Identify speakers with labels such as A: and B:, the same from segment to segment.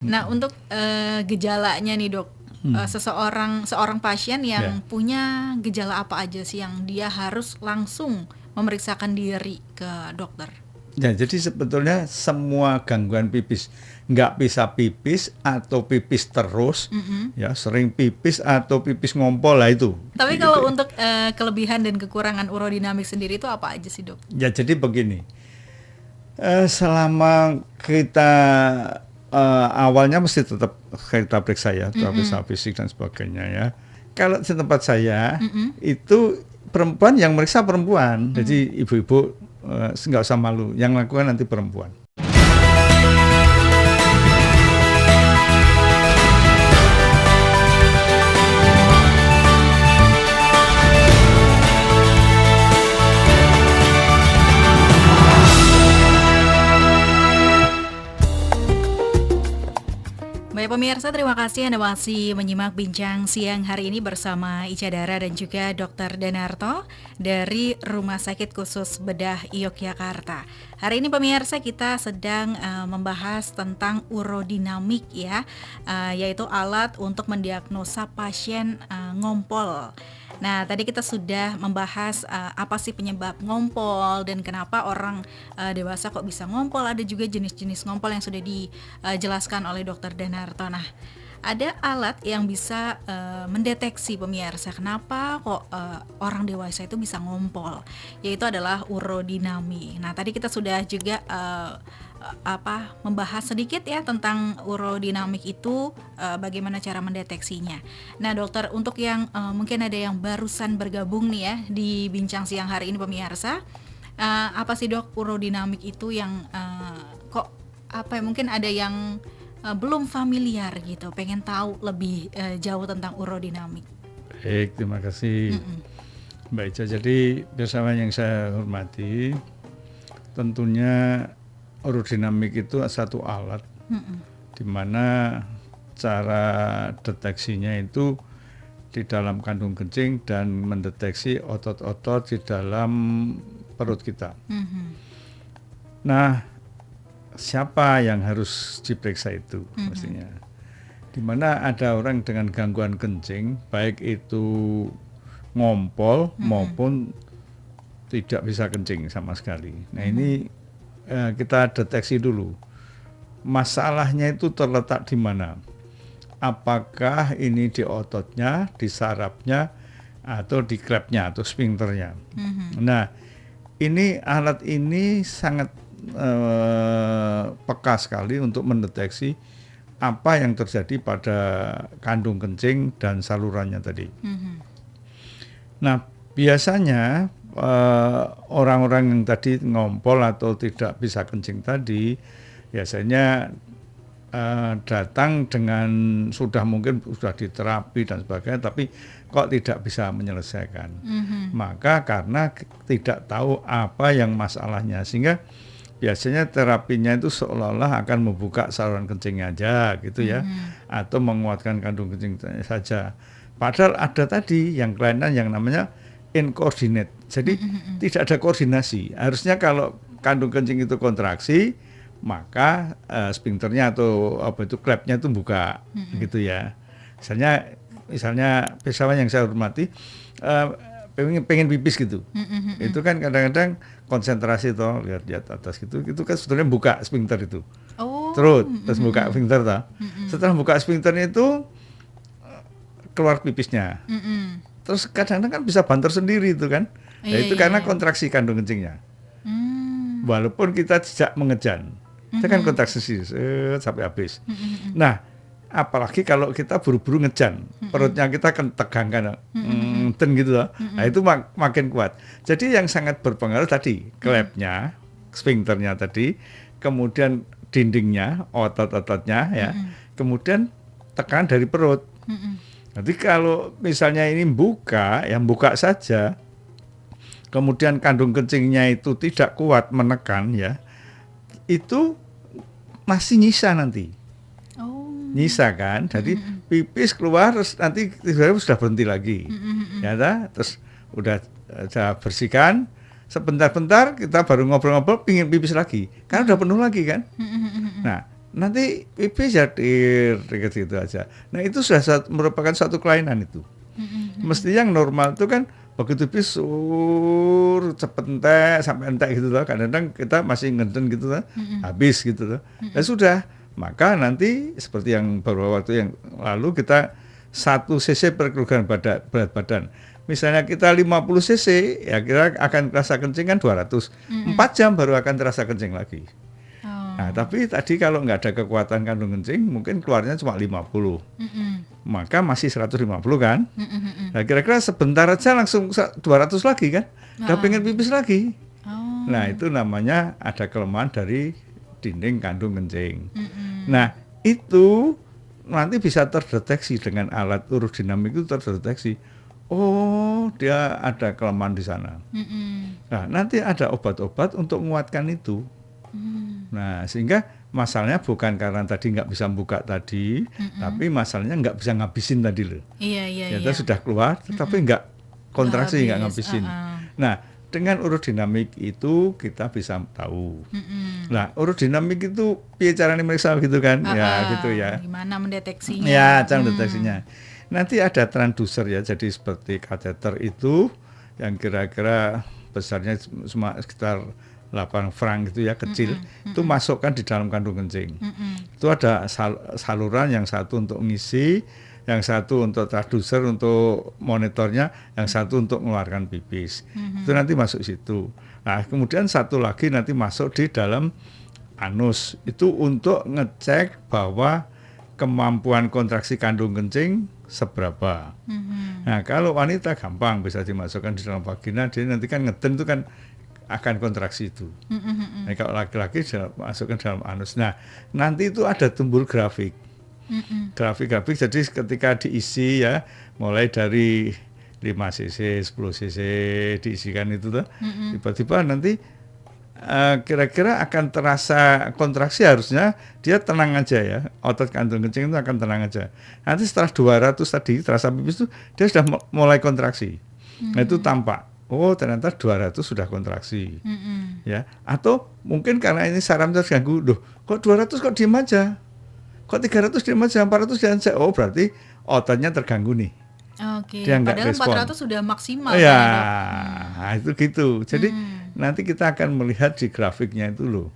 A: Nah, untuk gejalanya nih dok, seorang pasien yang punya gejala apa aja sih yang dia harus langsung memeriksakan diri ke dokter?
B: Ya, jadi sebetulnya semua gangguan pipis, nggak bisa pipis atau pipis terus, ya sering pipis atau pipis ngompol lah itu.
A: Tapi kalau untuk kelebihan dan kekurangan urodinamik sendiri itu apa aja sih dok?
B: Ya jadi begini, selama kita awalnya mesti tetap kita periksa ya, periksa fisik dan sebagainya ya. Kalau di tempat saya itu perempuan yang meriksa perempuan, jadi ibu-ibu nggak usah malu, yang lakukan nanti perempuan.
A: Baik pemirsa, terima kasih Anda masih menyimak bincang siang hari ini bersama Ica Dara dan juga Dr. Danarto dari Rumah Sakit Khusus Bedah Yogyakarta. Hari ini pemirsa kita sedang membahas tentang urodinamik ya, yaitu alat untuk mendiagnosa pasien ngompol. Nah, tadi kita sudah membahas apa sih penyebab ngompol dan kenapa orang dewasa kok bisa ngompol. Ada juga jenis-jenis ngompol yang sudah dijelaskan oleh Dr. Danarto. Nah, ada alat yang bisa mendeteksi pemirsa kenapa kok orang dewasa itu bisa ngompol, yaitu adalah urodinami. Nah, tadi kita sudah juga membahas sedikit ya tentang urodinamik itu, bagaimana cara mendeteksinya. Nah dokter, untuk yang mungkin ada yang barusan bergabung nih ya di bincang siang hari ini pemirsa, apa sih dok urodinamik itu yang mungkin ada yang belum familiar gitu, pengen tahu lebih jauh tentang urodinamik.
B: Baik, terima kasih Mbak Ica. Jadi bersama yang saya hormati, tentunya urodinamik itu satu alat di mana cara deteksinya itu di dalam kandung kencing dan mendeteksi otot-otot di dalam perut kita. Nah, siapa yang harus diperiksa itu mestinya? Di mana ada orang dengan gangguan kencing, baik itu ngompol maupun tidak bisa kencing sama sekali. Nah, ini kita deteksi dulu. Masalahnya itu terletak di mana? Apakah ini di ototnya, di sarafnya, atau di klepnya atau sphincternya? Nah, ini alat ini sangat peka sekali untuk mendeteksi apa yang terjadi pada kandung kencing dan salurannya tadi. Nah, biasanya orang-orang yang tadi ngompol atau tidak bisa kencing tadi biasanya datang dengan mungkin sudah diterapi dan sebagainya, tapi kok tidak bisa menyelesaikan. Maka karena tidak tahu apa yang masalahnya, sehingga biasanya terapinya itu seolah-olah akan membuka saluran kencingnya aja gitu ya, atau menguatkan kandung kencing saja. Padahal ada tadi yang kelainan yang namanya incoordinate. Jadi tidak ada koordinasi. Harusnya kalau kandung kencing itu kontraksi, maka sphincternya atau klepnya itu buka, gitu ya. Misalnya pesawat yang saya hormati pengen pipis gitu. Itu kan kadang-kadang konsentrasi toh, lihat di atas gitu. Itu kan sebetulnya buka sphincter itu. Terus buka sphincter toh. Setelah buka sphincternya itu keluar pipisnya. Terus kadang-kadang kan bisa banter sendiri itu kan. Nah, itu karena kontraksi kandung kencingnya. Walaupun kita tidak mengejan. Itu kan kontraksi sampai habis. Nah, apalagi kalau kita buru-buru ngejan, perutnya kita kan tegangkan, dan gitu loh. Nah, itu makin kuat. Jadi yang sangat berpengaruh tadi, klepnya, sphincternya tadi, kemudian dindingnya, otot-ototnya ya. Kemudian tekanan dari perut. Nanti kalau misalnya ini buka saja, kemudian kandung kencingnya itu tidak kuat menekan ya, itu masih nyisa nanti. Nyisa kan, jadi pipis keluar terus nanti tiba-tiba sudah berhenti lagi, ya terus udah saya bersihkan, sebentar-bentar kita baru ngobrol-ngobrol, pingin pipis lagi, karena udah penuh lagi kan. Nah, nanti pipis ya gitu aja. Nah itu sudah merupakan suatu kelainan itu. Mesti yang normal itu kan begitu pisur cepet entek sampai entek gitu loh. Kadang-kadang kita masih ngeden gitu loh, habis gitu loh. Ya sudah, maka nanti seperti yang beberapa waktu yang lalu kita 1 cc per kilogram berat badan. Misalnya kita 50 cc, ya kita akan terasa kencing kan 200. 4 jam baru akan terasa kencing lagi. Nah, tapi tadi kalau nggak ada kekuatan kandung kencing, mungkin keluarnya cuma 50. Maka masih 150 kan? Nah, kira-kira sebentar aja langsung 200 lagi kan? Udah pengen pipis lagi. Nah, itu namanya ada kelemahan dari dinding kandung kencing. Nah, itu nanti bisa terdeteksi dengan alat urodinamik itu terdeteksi. Oh, dia ada kelemahan di sana. Nah, nanti ada obat-obat untuk menguatkan itu. Nah, sehingga masalahnya bukan karena tadi nggak bisa buka tadi, tapi masalahnya nggak bisa ngabisin tadi loh.
A: Iya.
B: Ternyata sudah keluar, tapi nggak kontraksi, nggak ngabisin. Nah, dengan urodinamik itu kita bisa tahu. Nah, urodinamik itu piye caranya meriksa gitu kan? Ya, gitu ya.
A: Gimana mendeteksinya?
B: Ya, cara mendeteksinya. Nanti ada transducer ya, jadi seperti kateter itu yang kira-kira besarnya cuma sekitar 8 frank gitu ya, kecil. Itu masukkan di dalam kandung kencing. Itu ada saluran, yang satu untuk ngisi, yang satu untuk transducer untuk monitornya, yang satu untuk mengeluarkan pipis. Itu nanti masuk situ. Nah, kemudian satu lagi nanti masuk di dalam anus. Itu untuk ngecek bahwa kemampuan kontraksi kandung kencing seberapa. Nah, kalau wanita gampang bisa dimasukkan di dalam vagina, dia nanti kan ngeden itu kan akan kontraksi itu. Nah, kalau laki-laki masukkan dalam anus. Nah, nanti itu ada timbul grafik. Grafik-grafik, jadi ketika diisi ya, mulai dari 5 cc, 10 cc diisikan itu tuh, tiba-tiba nanti kira-kira akan terasa kontraksi, harusnya dia tenang aja ya, otot kandung kencing itu akan tenang aja. Nanti setelah 200 tadi terasa pipis itu dia sudah mulai kontraksi. Nah, itu tampak. Oh, ternyata 200 sudah kontraksi. Ya, atau mungkin karena ini saraf terganggu, loh, kok 200 kok diem aja? Kok 300 diem aja, 400 diem aja? Oh, berarti ototnya terganggu nih.
A: Oke,
B: Dia
A: padahal
B: respon.
A: 400 sudah maksimal.
B: Ya, nah, itu gitu. Jadi nanti kita akan melihat di grafiknya itu loh.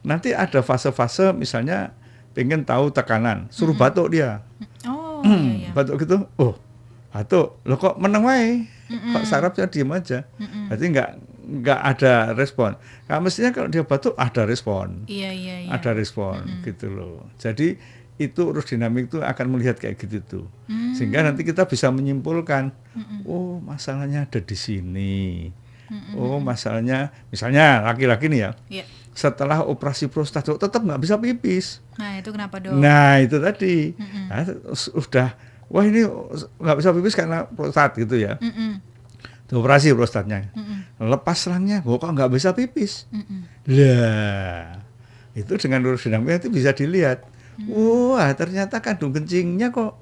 B: Nanti ada fase-fase, misalnya pengen tahu tekanan, suruh batuk dia.
A: Oh, iya.
B: Batuk gitu, oh batuk, loh kok meneng wae, kok sarafnya diem aja, berarti nggak ada respon. Nah, mestinya kalau dia batuk ada respon,
A: Iya.
B: ada respon gitu loh. Jadi itu urodinamik itu akan melihat kayak gitu tuh, sehingga nanti kita bisa menyimpulkan, oh masalahnya ada di sini, oh masalahnya, misalnya laki-laki nih ya. Setelah operasi prostat tetap nggak bisa pipis.
A: Nah, itu kenapa dong?
B: Nah, itu tadi. Nah, udah, wah ini nggak bisa pipis karena prostat gitu ya. Operasi prostatnya. Lepas selangnya, kok nggak bisa pipis. Lah, itu dengan urodinamik itu bisa dilihat. Wah, ternyata kandung kencingnya kok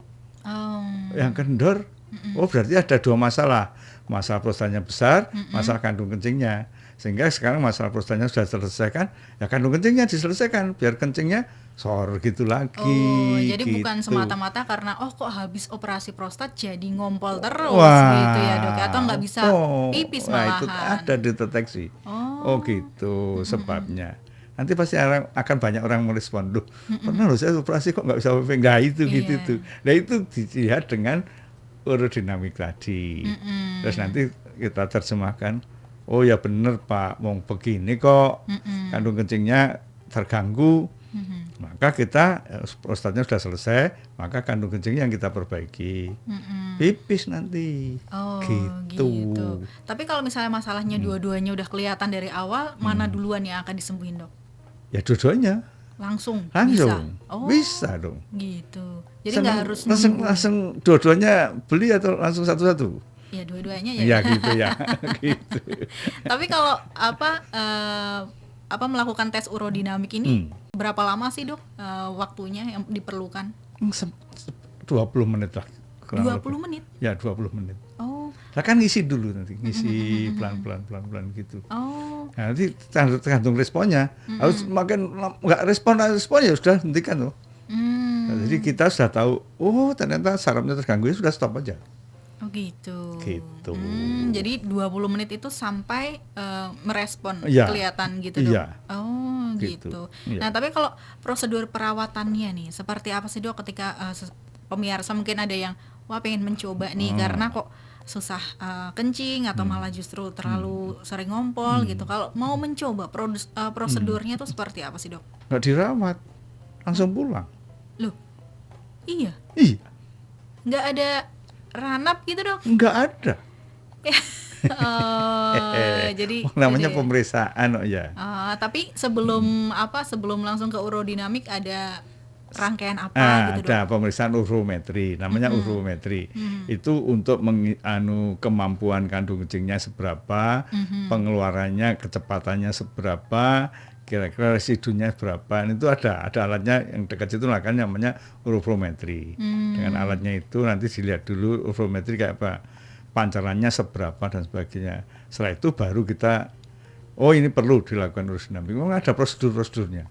B: yang kendor. Oh, berarti ada 2 masalah. Masalah prostatnya besar, masalah kandung kencingnya. Sehingga sekarang masalah prostatnya sudah selesaikan, ya kandung kencingnya diselesaikan, biar kencingnya sor gitu lagi.
A: Oh, jadi
B: gitu.
A: bukan semata-mata karena kok habis operasi prostat jadi ngompol terus
B: Wah,
A: gitu ya dok, atau nggak bisa pipis malahan.
B: Itu ada deteksi. Oh gitu sebabnya. Nanti pasti akan banyak orang merespon, loh pernah loh saya operasi kok nggak bisa pipis, nggak itu gitu tuh. Nah itu dilihat dengan urodinamik tadi. Terus nanti kita terjemahkan, oh ya bener Pak, mau begini kok kandung kencingnya terganggu, maka kita prostatnya sudah selesai, maka kandung kencing yang kita perbaiki, pipis nanti.
A: Oh
B: gitu.
A: Tapi kalau misalnya masalahnya dua-duanya udah kelihatan dari awal, mana duluan yang akan disembuhin dok?
B: Ya dua-duanya.
A: Langsung.
B: Bisa.
A: Oh,
B: bisa dong.
A: Gitu. Jadi nggak harus
B: langsung dua-duanya beli atau langsung satu-satu?
A: Ya dua-duanya ya.
B: Ya gitu ya. Gitu.
A: Tapi kalau melakukan tes urodinamik ini berapa lama sih dok waktunya yang diperlukan?
B: 20 menit lah.
A: 20 menit?
B: Ya 20 menit.
A: Oh.
B: Lah kan ngisi dulu nanti, ngisi pelan-pelan gitu.
A: Oh.
B: Nah, nanti tergantung responnya. Harus makin nggak respon ya sudah hentikan tuh. Nah, jadi kita sudah tahu, oh ternyata sarafnya terganggu, ya sudah stop aja.
A: Oh gitu.
B: Gitu.
A: Jadi 20 menit itu sampai merespon
B: Iya.
A: kelihatan gitu dok.
B: Iya.
A: Oh
B: Gitu.
A: gitu.
B: Iya.
A: Nah tapi kalau prosedur perawatannya nih, seperti apa sih dok ketika pemirsa mungkin ada yang wah pengen mencoba nih karena kok susah kencing atau malah justru terlalu sering ngompol gitu. Kalau mau mencoba prosedurnya tuh seperti apa sih dok?
B: Nggak dirawat, langsung pulang.
A: Loh, iya,
B: Iya,
A: nggak ada ranap gitu dok?
B: nggak ada.
A: Jadi
B: Namanya
A: jadi-
B: pemeriksaan, oh ya.
A: tapi sebelum sebelum langsung ke urodinamik ada rangkaian apa gitu dok?
B: Ada pemeriksaan urometri, namanya urometri. Itu untuk kemampuan kandung kencingnya seberapa, pengeluarannya kecepatannya seberapa, kira-kira residunya berapa. Itu ada alatnya yang dekat situ namanya urometri. Dengan alatnya itu nanti dilihat dulu urometri kayak apa, pancarannya seberapa dan sebagainya. Setelah itu baru kita, oh ini perlu dilakukan urodinamik. Memang ada prosedurnya.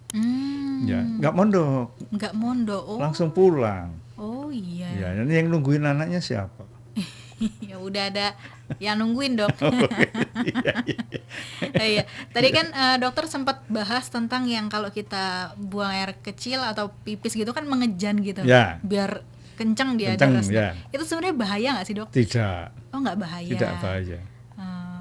B: Ya, nggak mondok,
A: Nggak mondok, oh,
B: langsung pulang.
A: oh iya.
B: Ya, ini yang nungguin anaknya siapa?
A: Ya udah ada yang nungguin dok.
B: Iya, iya.
A: Iya, tadi kan dokter sempat bahas tentang yang kalau kita buang air kecil atau pipis gitu kan mengejan gitu,
B: Ya.
A: biar kencang dia
B: Kencang,
A: darahnya.
B: ya.
A: Itu sebenarnya bahaya nggak sih dok?
B: Tidak,
A: Oh nggak bahaya.
B: tidak bahaya.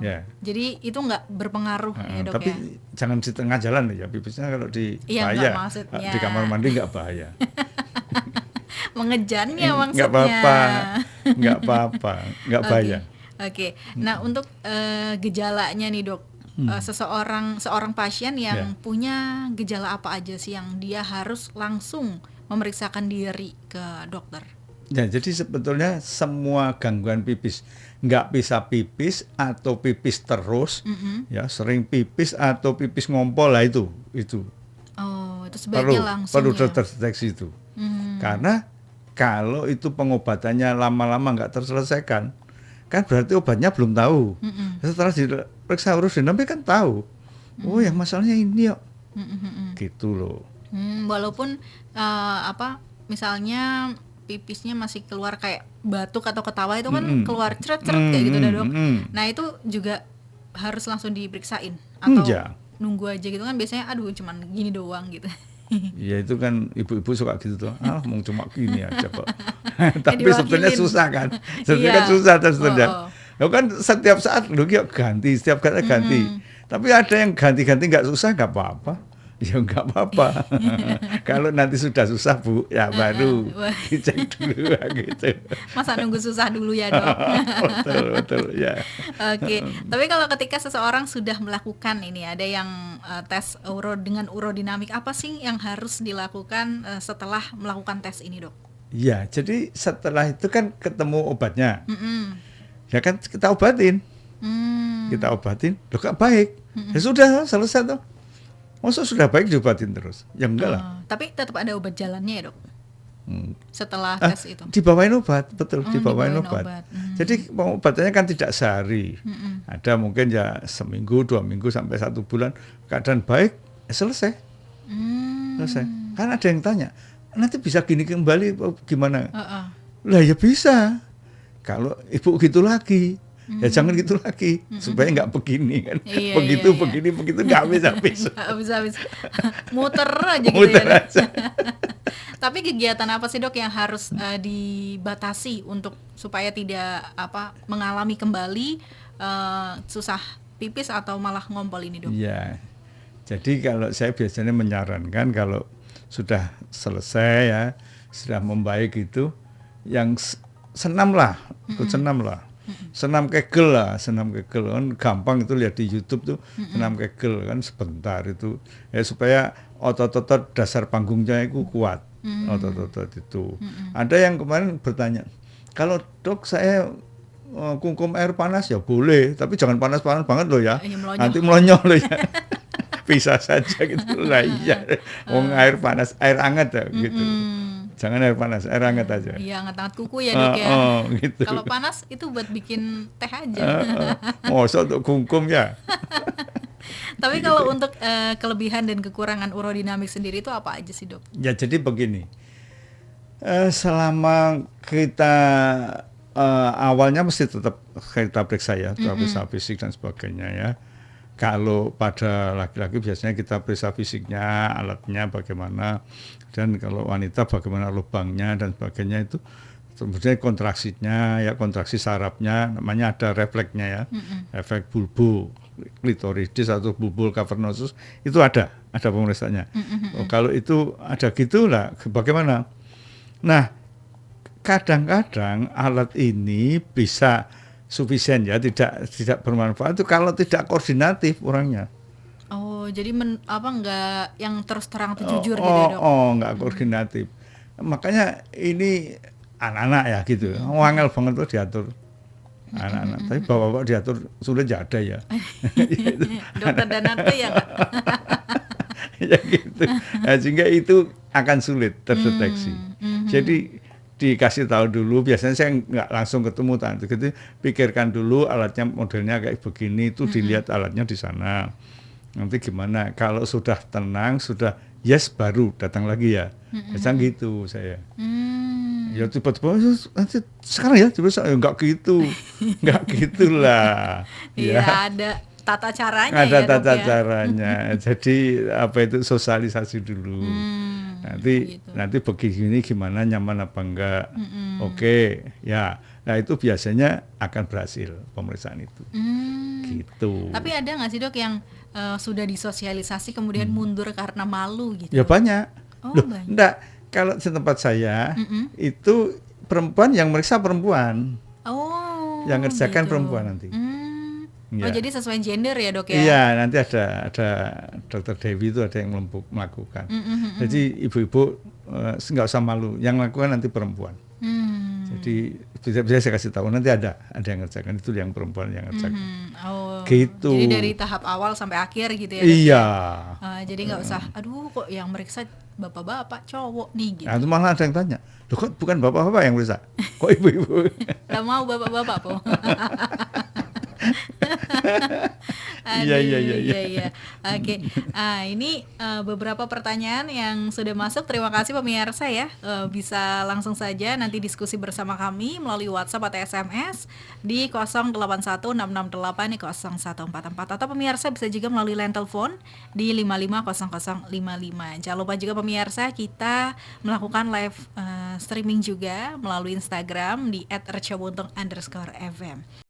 B: Ya.
A: Jadi itu nggak berpengaruh ya dok
B: Tapi
A: ya?
B: jangan di tengah jalan ya, pipisnya kalau di
A: Iya,
B: bahaya.
A: nggak maksudnya.
B: Di kamar mandi nggak bahaya.
A: Mengejannya maksudnya.
B: Nggak apa-apa, nggak apa-apa, nggak
A: Oke.
B: bahaya.
A: Oke. Nah, untuk gejalanya nih, Dok. Seorang pasien yang
B: Ya.
A: punya gejala apa aja sih yang dia harus langsung memeriksakan diri ke dokter?
B: Ya, jadi sebetulnya semua gangguan pipis, nggak bisa pipis atau pipis terus, ya sering pipis atau pipis ngompol lah itu.
A: Oh, itu sebaiknya langsung
B: perlu
A: ya.
B: terdeteksi itu. Karena kalau itu pengobatannya lama-lama nggak terselesaikan, kan berarti obatnya belum tahu. Setelah diperiksa urodinamik kan tahu. Oh, yang masalahnya ini yuk. Gitu loh.
A: Walaupun misalnya pipisnya masih keluar kayak batuk atau ketawa itu kan keluar ceret-ceret kayak gitu dah, Dok. Nah, itu juga harus langsung diperiksain atau
B: Enggak.
A: nunggu aja gitu kan, biasanya aduh cuman gini doang gitu.
B: Ya itu kan ibu-ibu suka gitu tuh. Mau cuma gini aja kok. Tapi
A: Diwakilin.
B: sebetulnya susah kan. Sebetulnya
A: Iya.
B: kan susah sebetulnya.
A: Oh.
B: Lo kan setiap saat lo ganti, setiap kali ganti. Tapi ada yang ganti-ganti nggak susah nggak apa-apa. Ya nggak apa-apa. Kalau nanti sudah susah Bu, ya baru
A: Wah.
B: dicek dulu gitu.
A: Masa nunggu susah dulu ya, Dok?
B: Betul ya.
A: Oke, tapi kalau ketika seseorang sudah melakukan ini, ada yang tes dengan urodinamik, apa sih yang harus dilakukan setelah melakukan tes ini, Dok?
B: Ya, jadi setelah itu kan ketemu obatnya. Ya kan kita obatin. Kita obatin, loh kok baik. Ya sudah, selesai tuh. Masa sudah baik diobatin terus? Ya enggak lah.
A: Tapi tetap ada obat jalannya ya, Dok? Setelah
B: Ah,
A: tes itu.
B: dibawain obat, betul, dibawain
A: dibawain
B: obat.
A: obat.
B: Jadi pengobatannya kan tidak sehari. Ada mungkin ya seminggu, 2 minggu sampai 1 bulan. Keadaan baik, ya selesai. Selesai. Kan ada yang tanya, nanti bisa gini kembali gimana? Lah ya bisa. Kalau ibu gitu lagi, ya jangan gitu lagi supaya nggak begini kan.
A: Iya,
B: begitu
A: iya, iya.
B: begitu nggak habis.
A: Nggak habis-habis. Muter aja gitu
B: Muter
A: ya, Dok?
B: aja.
A: Tapi kegiatan apa sih, Dok, yang harus dibatasi untuk supaya tidak mengalami kembali susah pipis atau malah ngompol ini, Dok?
B: Iya. Jadi kalau saya biasanya menyarankan kalau sudah selesai ya, sudah membaik itu, yang senam lah, ikut senam lah. Senam kegel lah, senam kegel kan gampang itu lihat di YouTube tuh, senam kegel kan sebentar itu ya supaya otot-otot dasar panggungnya itu kuat, otot-otot itu. Ada yang kemarin bertanya, kalau dok saya kungkum air panas ya boleh, tapi jangan panas-panas banget loh ya,
A: Iya, melonyoh.
B: nanti melonyoh loh ya. Bisa saja gitu lah, iya. Wong air panas, air hangat ya gitu. Jangan air panas, air hangat aja.
A: Iya, hangat-hangat kuku ya, Dok ya.
B: Gitu.
A: Kalau panas itu buat bikin teh aja.
B: Masa untuk kungkum ya.
A: Tapi kalau untuk kelebihan dan kekurangan urodinamik sendiri itu apa aja sih, Dok?
B: Ya jadi begini, selama kita awalnya mesti tetap kita periksa ya, periksa fisik dan sebagainya ya. Kalau pada laki-laki biasanya kita periksa fisiknya, alatnya bagaimana, dan kalau wanita bagaimana lubangnya dan sebagainya itu. Sebenarnya kontraksinya ya, kontraksi sarafnya namanya ada refleksnya ya, efek bulbo klitoridis atau bulbul cavernosus itu ada pemeriksaannya. Kalau itu ada gitulah bagaimana? Nah, kadang-kadang alat ini bisa sufisien ya, tidak bermanfaat itu kalau tidak koordinatif orangnya.
A: Oh, jadi enggak yang terus terang atau jujur gitu ya, Dok?
B: Enggak koordinatif. Makanya ini anak-anak ya gitu, wangel banget tuh diatur anak-anak. Tapi bapak-bapak diatur sulit ya ada ya.
A: Dokter Danarto ya nggak?
B: Ya gitu. Nah, sehingga itu akan sulit terdeteksi. Jadi dikasih tahu dulu, biasanya saya nggak langsung ketemu tante, gitu pikirkan dulu alatnya modelnya kayak begini, itu dilihat alatnya di sana. Nanti gimana? Kalau sudah tenang, sudah yes baru datang lagi ya. Biasanya gitu saya. Ya tiba-tiba nanti sekarang ya coba saya nggak gitu, nggak gitulah.
A: Iya ada tata caranya.
B: Ada
A: ya,
B: tata
A: Dok, ya?
B: caranya. Jadi apa itu sosialisasi dulu. Nanti begini gimana, nyaman apa enggak? Oke, ya. Nah itu biasanya akan berhasil pemeriksaan itu. Gitu.
A: Tapi ada nggak sih, Dok, yang sudah disosialisasi kemudian mundur karena malu gitu?
B: Ya banyak.
A: Loh, banyak.
B: Enggak. Kalau di tempat saya itu perempuan yang meriksa perempuan.
A: Oh.
B: Yang ngerjakan
A: gitu.
B: perempuan nanti.
A: Oh, jadi sesuai gender ya, Dok ya?
B: Iya, nanti ada Dokter Dewi itu ada yang melakukan. Jadi ibu-ibu nggak usah malu, yang melakukan nanti perempuan. Jadi bisa saya kasih tahu nanti ada yang ngerjakan, itu yang perempuan yang ngerjakan.
A: Oh,
B: gitu.
A: Jadi dari tahap awal sampai akhir gitu ya?
B: Iya.
A: Jadi nggak usah, aduh kok yang meriksa bapak-bapak cowok nih gitu.
B: Nah, itu malah ada yang tanya, loh kok bukan bapak-bapak yang meriksa, kok ibu-ibu?
A: Gak mau bapak-bapak po. Iya. Oke. Ini beberapa pertanyaan yang sudah masuk. Terima kasih pemirsa ya. Bisa langsung saja nanti diskusi bersama kami melalui WhatsApp atau SMS di 0816680144 atau pemirsa bisa juga melalui line telepon di 550055. Jangan lupa juga pemirsa kita melakukan live streaming juga melalui Instagram di @recobuntung_fm.